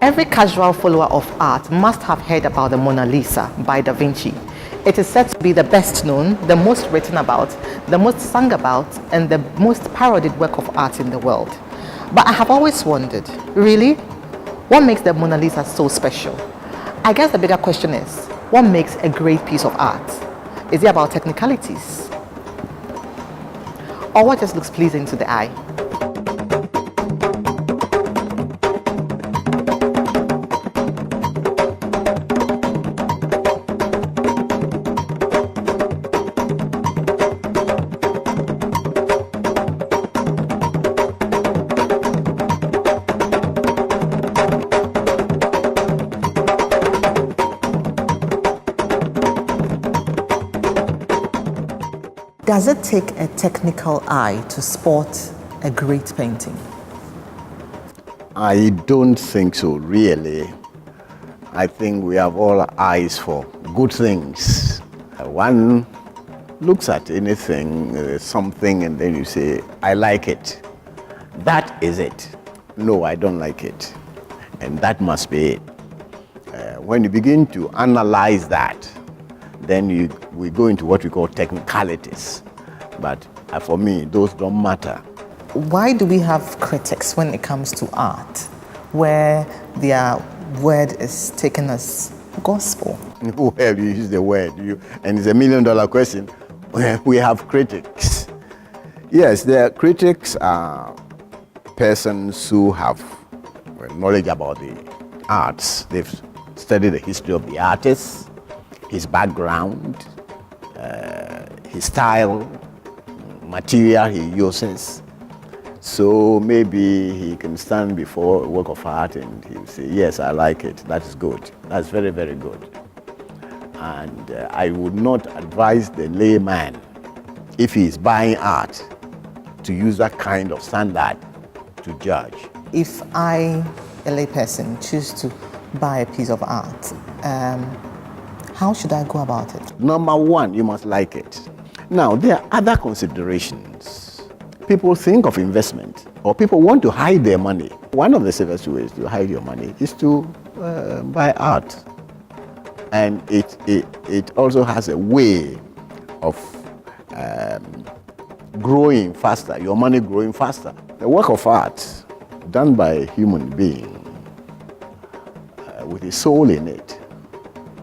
Every casual follower of art must have heard about the Mona Lisa by Da Vinci. It is said to be the best known, the most written about, the most sung about, and the most parodied work of art in the world. But I have always wondered, really? What makes the Mona Lisa so special? I guess the bigger question is, what makes a great piece of art? Is it about technicalities? Or what just looks pleasing to the eye? Does it take a technical eye to spot a great painting? I don't think so, really. I think we have all eyes for good things. One looks at anything, something, and then you say, I like it. That is it. No, I don't like it. And that must be it. When you begin to analyze that, then we go into what we call technicalities. But for me, those don't matter. Why do we have critics when it comes to art, where their word is taken as gospel? Well, you use the word, and it's $1 million question. We have critics. Yes, the critics are persons who have knowledge about the arts. They've studied the history of the artist, his background, his style, material he uses. So maybe he can stand before a work of art and he'll say, yes, I like it, that's good, that's very, very good. And I would not advise the layman, if he is buying art, to use that kind of standard to judge. If I, a layperson, choose to buy a piece of art, how should I go about it? Number one, you must like it. Now, there are other considerations. People think of investment, or people want to hide their money. One of the safest ways to hide your money is to buy art. And it also has a way of growing faster, your money growing faster. The work of art done by a human being with a soul in it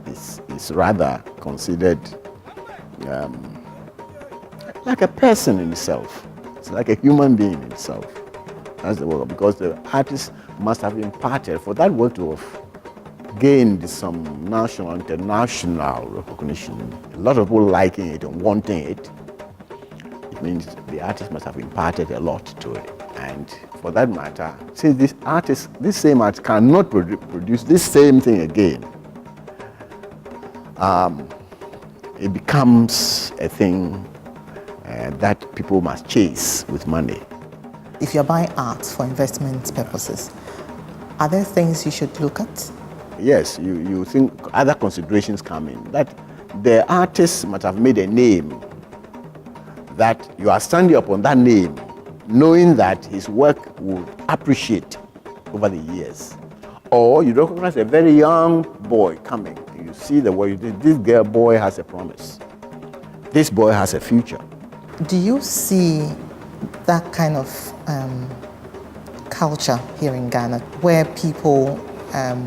is rather considered like a person in itself. It's like a human being in itself. That's the work, because the artist must have imparted, for that work to have gained some national, international recognition, a lot of people liking it and wanting it, it means the artist must have imparted a lot to it. And for that matter, since this same artist cannot produce this same thing again, it becomes a thing that people must chase with money. If you're buying art for investment purposes, are there things you should look at? Yes, you think other considerations come in. That the artist must have made a name, that you are standing upon that name, knowing that his work will appreciate over the years. Or you recognize a very young boy coming. You see the way this boy has a promise. This boy has a future. Do you see that kind of culture here in Ghana where people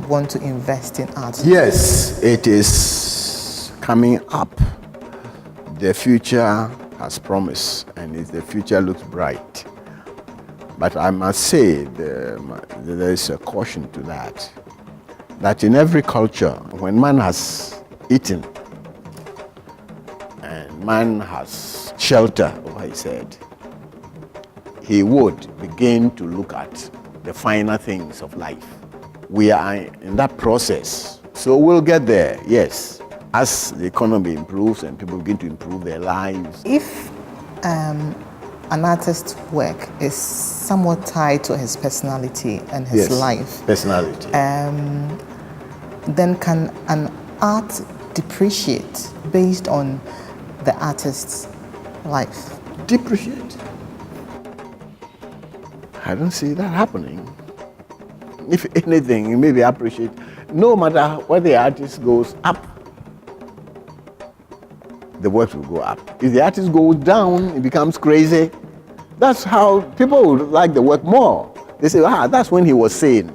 want to invest in art? Yes, it is coming up. The future has promise, and the future looks bright. But I must say there is a caution to that in every culture, when man has eaten and man has shelter over his head, he would begin to look at the finer things of life. We are in that process, so we'll get there, yes, as the economy improves and people begin to improve their lives. If an artist's work is somewhat tied to his personality and his life, personality, then can an art depreciate based on the artist's life? Depreciate? I don't see that happening. if anything, you maybe appreciate, no matter where the artist goes up, the work will go up. If the artist goes down, it becomes crazy. That's how people would like the work more. They say, that's when he was sane.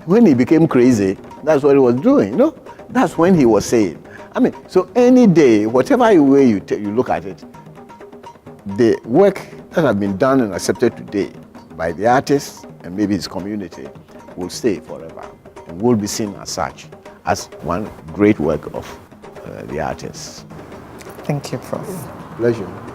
When he became crazy, that's what he was doing, That's when he was sane. I mean, so any day, whatever way you look at it, the work that has been done and accepted today by the artist and maybe his community will stay forever and will be seen as such, as one great work of the artist. Thank you, Prof. Pleasure.